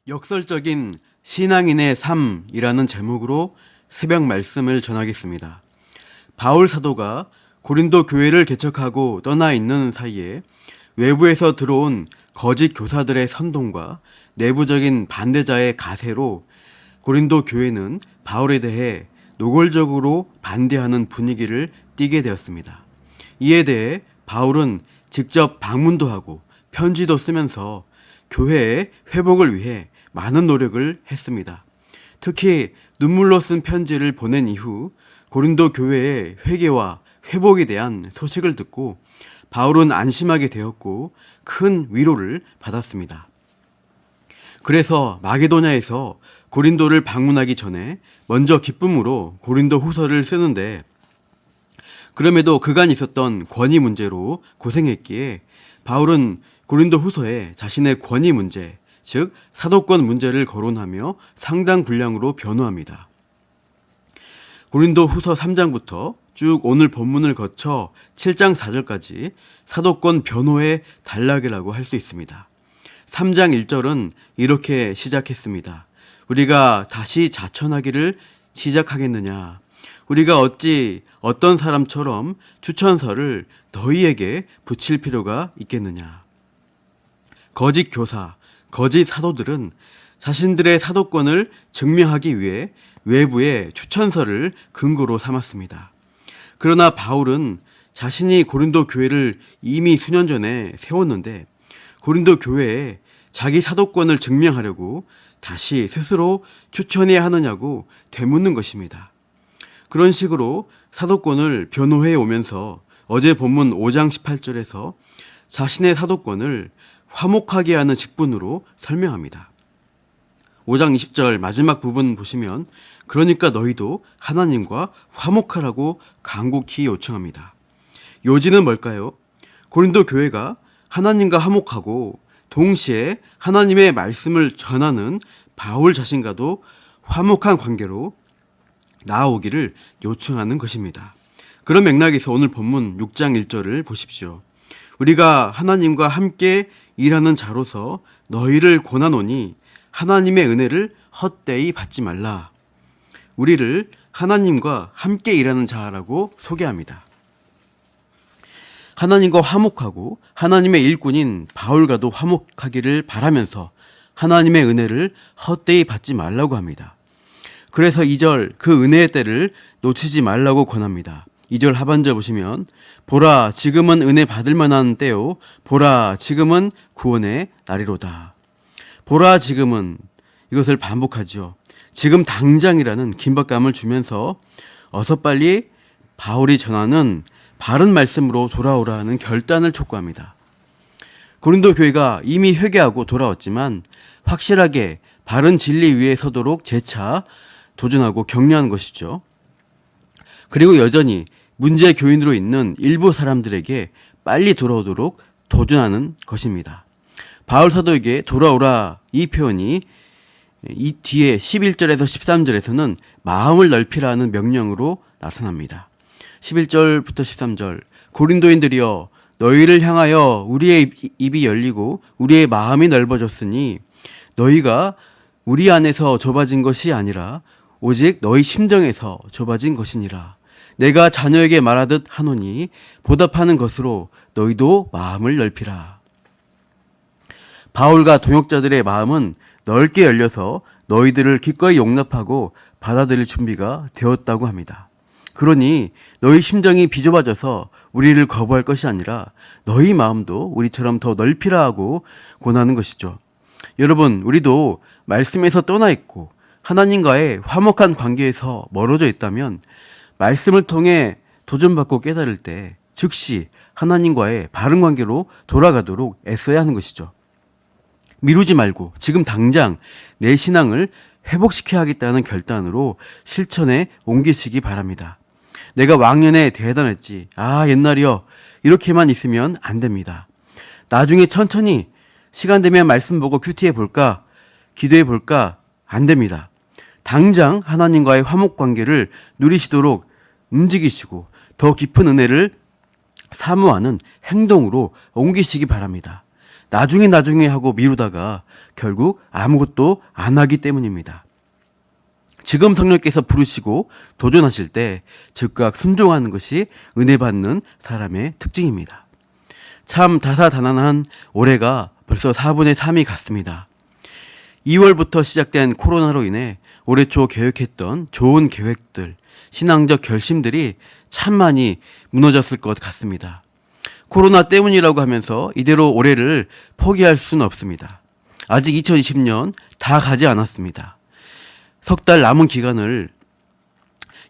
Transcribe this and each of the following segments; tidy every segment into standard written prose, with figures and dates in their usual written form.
역설적인 신앙인의 삶이라는 제목으로 새벽 말씀을 전하겠습니다. 바울 사도가 고린도 교회를 개척하고 떠나 있는 사이에 외부에서 들어온 거짓 교사들의 선동과 내부적인 반대자의 가세로 고린도 교회는 바울에 대해 노골적으로 반대하는 분위기를 띠게 되었습니다. 이에 대해 바울은 직접 방문도 하고 편지도 쓰면서 교회의 회복을 위해 많은 노력을 했습니다. 특히 눈물로 쓴 편지를 보낸 이후 고린도 교회의 회개와 회복에 대한 소식을 듣고 바울은 안심하게 되었고 큰 위로를 받았습니다. 그래서 마게도냐에서 고린도를 방문하기 전에 먼저 기쁨으로 고린도 후서를 쓰는데, 그럼에도 그간 있었던 권위 문제로 고생했기에 바울은 고린도 후서에 자신의 권위 문제, 즉 사도권 문제를 거론하며 상당 분량으로 변호합니다. 고린도 후서 3장부터 쭉 오늘 본문을 거쳐 7장 4절까지 사도권 변호의 단락이라고 할 수 있습니다. 3장 1절은 이렇게 시작했습니다. 우리가 다시 자천하기를 시작하겠느냐? 우리가 어찌 어떤 사람처럼 추천서를 너희에게 붙일 필요가 있겠느냐? 거짓 교사, 거짓 사도들은 자신들의 사도권을 증명하기 위해 외부의 추천서를 근거로 삼았습니다. 그러나 바울은 자신이 고린도 교회를 이미 수년 전에 세웠는데 고린도 교회에 자기 사도권을 증명하려고 다시 스스로 추천해야 하느냐고 되묻는 것입니다. 그런 식으로 사도권을 변호해 오면서 어제 본문 5장 18절에서 자신의 사도권을 화목하게 하는 직분으로 설명합니다. 5장 20절 마지막 부분 보시면 그러니까 너희도 하나님과 화목하라고 간곡히 요청합니다. 요지는 뭘까요? 고린도 교회가 하나님과 화목하고 동시에 하나님의 말씀을 전하는 바울 자신과도 화목한 관계로 나아오기를 요청하는 것입니다. 그런 맥락에서 오늘 본문 6장 1절을 보십시오. 우리가 하나님과 함께 일하는 자로서 너희를 권하노니 하나님의 은혜를 헛되이 받지 말라. 우리를 하나님과 함께 일하는 자라고 소개합니다. 하나님과 화목하고 하나님의 일꾼인 바울과도 화목하기를 바라면서 하나님의 은혜를 헛되이 받지 말라고 합니다. 그래서 2절 그 은혜의 때를 놓치지 말라고 권합니다. 2절 하반절 보시면 보라 지금은 은혜 받을 만한 때요 보라 지금은 구원의 날이로다. 보라 지금은, 이것을 반복하죠. 지금 당장이라는 긴박감을 주면서 어서 빨리 바울이 전하는 바른 말씀으로 돌아오라는 결단을 촉구합니다. 고린도 교회가 이미 회개하고 돌아왔지만 확실하게 바른 진리 위에 서도록 재차 도전하고 격려하는 것이죠. 그리고 여전히 문제 교인으로 있는 일부 사람들에게 빨리 돌아오도록 도전하는 것입니다. 바울 사도에게 돌아오라 이 표현이 이 뒤에 11절에서 13절에서는 마음을 넓히라는 명령으로 나타납니다. 11절부터 13절 고린도인들이여 너희를 향하여 우리의 입이 열리고 우리의 마음이 넓어졌으니 너희가 우리 안에서 좁아진 것이 아니라 오직 너희 심정에서 좁아진 것이니라. 내가 자녀에게 말하듯 하노니 보답하는 것으로 너희도 마음을 넓히라. 바울과 동역자들의 마음은 넓게 열려서 너희들을 기꺼이 용납하고 받아들일 준비가 되었다고 합니다. 그러니 너희 심정이 비좁아져서 우리를 거부할 것이 아니라 너희 마음도 우리처럼 더 넓히라 하고 권하는 것이죠. 여러분, 우리도 말씀에서 떠나 있고 하나님과의 화목한 관계에서 멀어져 있다면 말씀을 통해 도전받고 깨달을 때 즉시 하나님과의 바른 관계로 돌아가도록 애써야 하는 것이죠. 미루지 말고 지금 당장 내 신앙을 회복시켜야 하겠다는 결단으로 실천에 옮기시기 바랍니다. 내가 왕년에 대단했지, 옛날이요, 이렇게만 있으면 안 됩니다. 나중에 천천히 시간 되면 말씀 보고 큐티해 볼까, 기도해 볼까, 안 됩니다. 당장 하나님과의 화목 관계를 누리시도록 움직이시고 더 깊은 은혜를 사모하는 행동으로 옮기시기 바랍니다. 나중에 하고 미루다가 결국 아무것도 안 하기 때문입니다. 지금 성령께서 부르시고 도전하실 때 즉각 순종하는 것이 은혜 받는 사람의 특징입니다. 참 다사다난한 올해가 벌써 4분의 3이 갔습니다. 2월부터 시작된 코로나로 인해 올해 초 계획했던 좋은 계획들, 신앙적 결심들이 참 많이 무너졌을 것 같습니다. 코로나 때문이라고 하면서 이대로 올해를 포기할 수는 없습니다. 아직 2020년 다 가지 않았습니다. 석 달 남은 기간을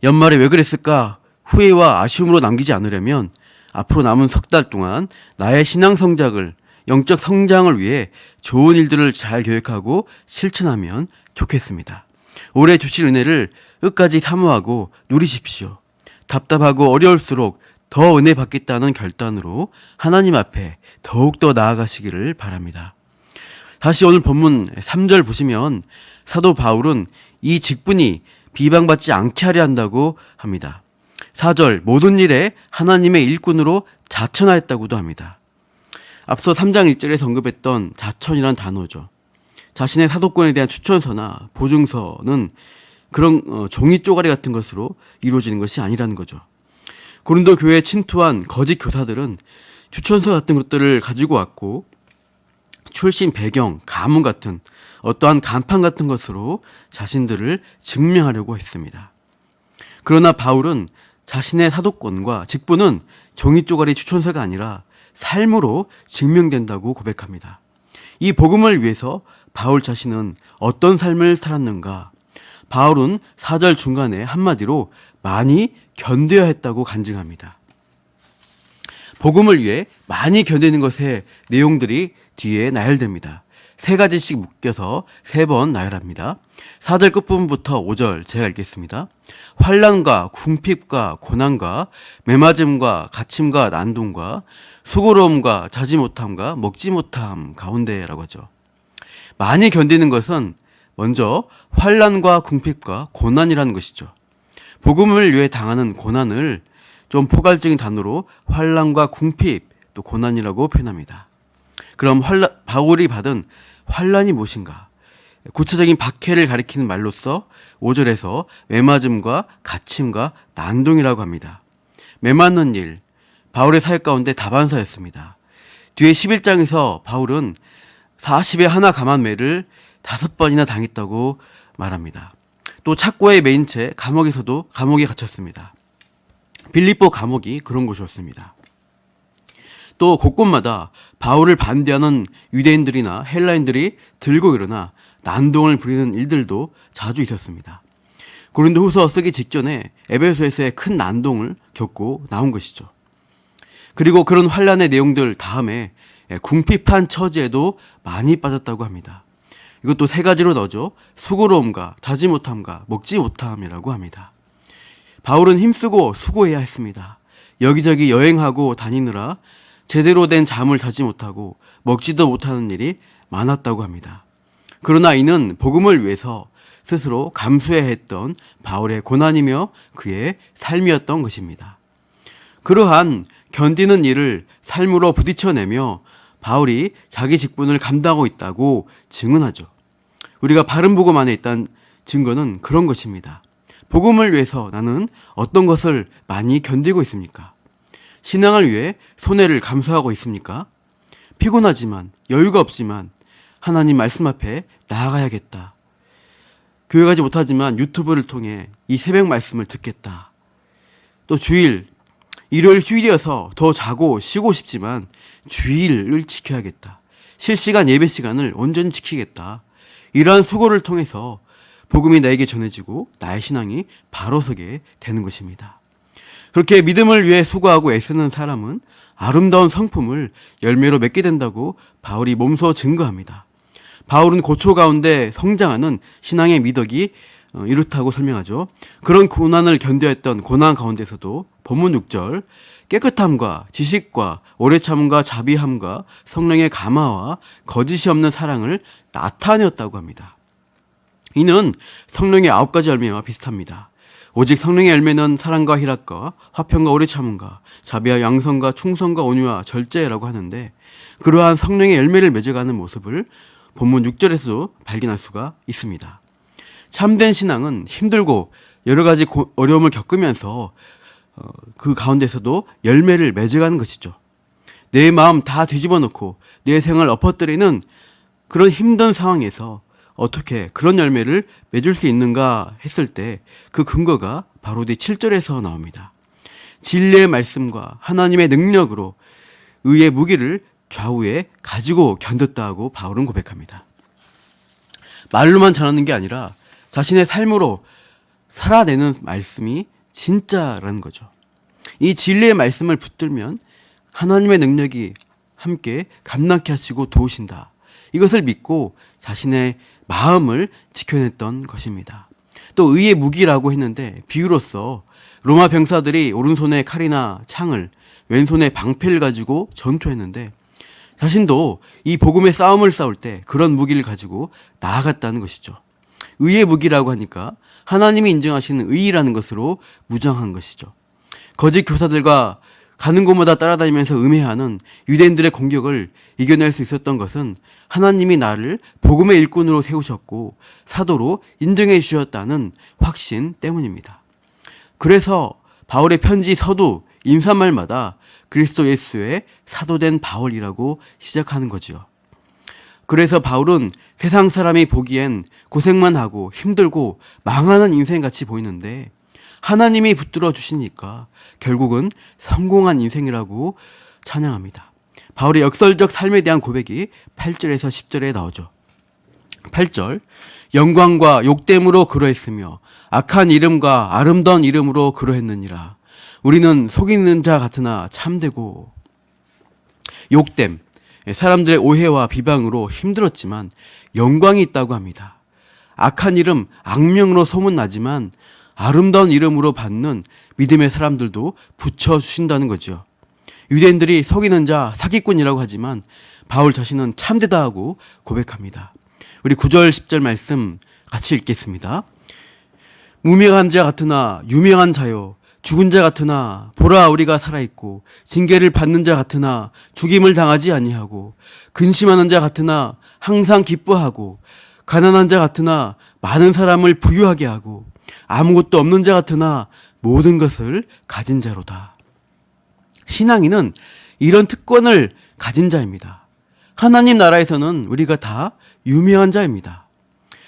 연말에 왜 그랬을까 후회와 아쉬움으로 남기지 않으려면 앞으로 남은 석 달 동안 나의 신앙 성장을, 영적 성장을 위해 좋은 일들을 잘 계획하고 실천하면 좋겠습니다. 올해 주실 은혜를 끝까지 사모하고 누리십시오. 답답하고 어려울수록 더 은혜 받겠다는 결단으로 하나님 앞에 더욱더 나아가시기를 바랍니다. 다시 오늘 본문 3절 보시면 사도 바울은 이 직분이 비방받지 않게 하려 한다고 합니다. 4절 모든 일에 하나님의 일꾼으로 자천하였다고도 합니다. 앞서 3장 1절에 언급했던 자천이란 단어죠. 자신의 사도권에 대한 추천서나 보증서는 그런 종이 쪼가리 같은 것으로 이루어지는 것이 아니라는 거죠. 고린도 교회에 침투한 거짓 교사들은 추천서 같은 것들을 가지고 왔고 출신 배경, 가문 같은 어떠한 간판 같은 것으로 자신들을 증명하려고 했습니다. 그러나 바울은 자신의 사도권과 직분은 종이 쪼가리 추천서가 아니라 삶으로 증명된다고 고백합니다. 이 복음을 위해서 바울 자신은 어떤 삶을 살았는가? 바울은 4절 중간에 한마디로 많이 견뎌야 했다고 간증합니다. 복음을 위해 많이 견디는 것의 내용들이 뒤에 나열됩니다. 3가지씩 묶여서 3번 나열합니다. 4절 끝부분부터 5절 제가 읽겠습니다. 환난과 궁핍과 고난과 매맞음과 갇힘과 난동과 수고로움과 자지 못함과 먹지 못함 가운데라고 하죠. 많이 견디는 것은 먼저 환난과 궁핍과 고난이라는 것이죠. 복음을 위해 당하는 고난을 좀 포괄적인 단어로 환난과 궁핍 또 고난이라고 표현합니다. 그럼 바울이 받은 환난이 무엇인가? 구체적인 박해를 가리키는 말로써 5절에서 매맞음과 갇힘과 난동이라고 합니다. 매맞는 일, 바울의 사역 가운데 다반사였습니다. 뒤에 11장에서 바울은 40에 하나 감한 매를 5번이나 당했다고 말합니다. 또 착고에 매인 채 감옥에 갇혔습니다. 빌립보 감옥이 그런 곳이었습니다. 또 곳곳마다 바울을 반대하는 유대인들이나 헬라인들이 들고 일어나 난동을 부리는 일들도 자주 있었습니다. 고린도후서 쓰기 직전에 에베소에서의 큰 난동을 겪고 나온 것이죠. 그리고 그런 환난의 내용들 다음에 궁핍한 처지에도 많이 빠졌다고 합니다. 이것도 3가지로 넣어줘 수고로움과 자지 못함과 먹지 못함이라고 합니다. 바울은 힘쓰고 수고해야 했습니다. 여기저기 여행하고 다니느라 제대로 된 잠을 자지 못하고 먹지도 못하는 일이 많았다고 합니다. 그러나 이는 복음을 위해서 스스로 감수해야 했던 바울의 고난이며 그의 삶이었던 것입니다. 그러한 견디는 일을 삶으로 부딪혀내며 바울이 자기 직분을 감당하고 있다고 증언하죠. 우리가 바른 복음 안에 있다는 증거는 그런 것입니다. 복음을 위해서 나는 어떤 것을 많이 견디고 있습니까? 신앙을 위해 손해를 감수하고 있습니까? 피곤하지만 여유가 없지만 하나님 말씀 앞에 나아가야겠다. 교회 가지 못하지만 유튜브를 통해 이 새벽 말씀을 듣겠다. 또 일요일 휴일이어서 더 자고 쉬고 싶지만 주일을 지켜야겠다. 실시간 예배 시간을 온전히 지키겠다. 이러한 수고를 통해서 복음이 나에게 전해지고 나의 신앙이 바로 서게 되는 것입니다. 그렇게 믿음을 위해 수고하고 애쓰는 사람은 아름다운 성품을 열매로 맺게 된다고 바울이 몸소 증거합니다. 바울은 고초 가운데 성장하는 신앙의 미덕이 이렇다고 설명하죠. 그런 고난을 견뎌야 했던 고난 가운데서도 본문 6절 깨끗함과 지식과 오래 참음과 자비함과 성령의 감화와 거짓이 없는 사랑을 나타내었다고 합니다. 이는 성령의 9가지 열매와 비슷합니다. 오직 성령의 열매는 사랑과 희락과 화평과 오래 참음과 자비와 양성과 충성과 온유와 절제라고 하는데, 그러한 성령의 열매를 맺어가는 모습을 본문 6절에서 발견할 수가 있습니다. 참된 신앙은 힘들고 여러 가지 어려움을 겪으면서 그 가운데서도 열매를 맺어가는 것이죠. 내 마음 다 뒤집어 놓고 내 생을 엎어뜨리는 그런 힘든 상황에서 어떻게 그런 열매를 맺을 수 있는가 했을 때 그 근거가 바로 뒤 7절에서 나옵니다. 진리의 말씀과 하나님의 능력으로 의의 무기를 좌우에 가지고 견뎠다 하고 바울은 고백합니다. 말로만 전하는 게 아니라 자신의 삶으로 살아내는 말씀이 진짜라는 거죠. 이 진리의 말씀을 붙들면 하나님의 능력이 함께 감당케 하시고 도우신다. 이것을 믿고 자신의 마음을 지켜냈던 것입니다. 또 의의 무기라고 했는데 비유로서 로마 병사들이 오른손에 칼이나 창을, 왼손에 방패를 가지고 전투했는데 자신도 이 복음의 싸움을 싸울 때 그런 무기를 가지고 나아갔다는 것이죠. 의의 무기라고 하니까 하나님이 인정하시는 의의라는 것으로 무장한 것이죠. 거짓 교사들과 가는 곳마다 따라다니면서 음해하는 유대인들의 공격을 이겨낼 수 있었던 것은 하나님이 나를 복음의 일꾼으로 세우셨고 사도로 인정해 주셨다는 확신 때문입니다. 그래서 바울의 편지, 서두, 인사말마다 그리스도 예수의 사도된 바울이라고 시작하는 거지요. 그래서 바울은 세상 사람이 보기엔 고생만 하고 힘들고 망하는 인생같이 보이는데 하나님이 붙들어 주시니까 결국은 성공한 인생이라고 찬양합니다. 바울의 역설적 삶에 대한 고백이 8절에서 10절에 나오죠. 8절, 영광과 욕됨으로 그러했으며 악한 이름과 아름다운 이름으로 그러했느니라. 우리는 속이는 자 같으나 참되고. 욕됨, 사람들의 오해와 비방으로 힘들었지만 영광이 있다고 합니다. 악한 이름, 악명으로 소문나지만 아름다운 이름으로 받는 믿음의 사람들도 붙여주신다는 거죠. 유대인들이 속이는 자, 사기꾼이라고 하지만 바울 자신은 참되다 하고 고백합니다. 우리 9절 10절 말씀 같이 읽겠습니다. 무명한 자 같으나 유명한 자요, 죽은 자 같으나 보라 우리가 살아있고, 징계를 받는 자 같으나 죽임을 당하지 아니하고, 근심하는 자 같으나 항상 기뻐하고, 가난한 자 같으나 많은 사람을 부유하게 하고, 아무것도 없는 자 같으나 모든 것을 가진 자로다. 신앙인은 이런 특권을 가진 자입니다. 하나님 나라에서는 우리가 다 유명한 자입니다.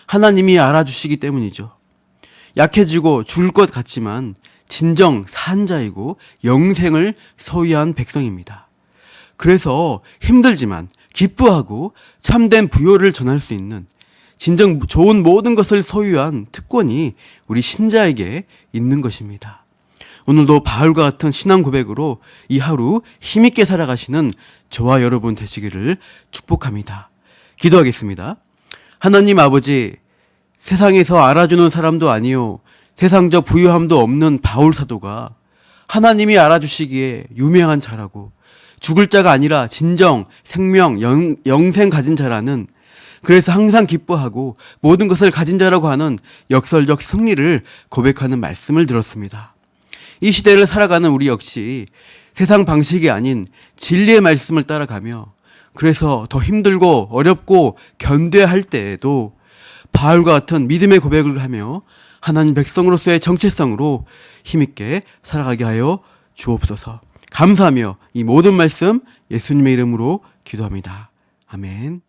하나님이 알아주시기 때문이죠. 약해지고 죽을 것 같지만 진정 산 자이고 영생을 소유한 백성입니다. 그래서 힘들지만 기뻐하고 참된 부요를 전할 수 있는 진정 좋은 모든 것을 소유한 특권이 우리 신자에게 있는 것입니다. 오늘도 바울과 같은 신앙 고백으로 이 하루 힘있게 살아가시는 저와 여러분 되시기를 축복합니다. 기도하겠습니다. 하나님 아버지, 세상에서 알아주는 사람도 아니요 세상적 부유함도 없는 바울 사도가 하나님이 알아주시기에 유명한 자라고, 죽을 자가 아니라 진정 생명, 영생 가진 자라는, 그래서 항상 기뻐하고 모든 것을 가진 자라고 하는 역설적 승리를 고백하는 말씀을 들었습니다. 이 시대를 살아가는 우리 역시 세상 방식이 아닌 진리의 말씀을 따라가며, 그래서 더 힘들고 어렵고 견뎌야 할 때에도 바울과 같은 믿음의 고백을 하며 하나님 백성으로서의 정체성으로 힘있게 살아가게 하여 주옵소서. 감사하며 이 모든 말씀 예수님의 이름으로 기도합니다. 아멘.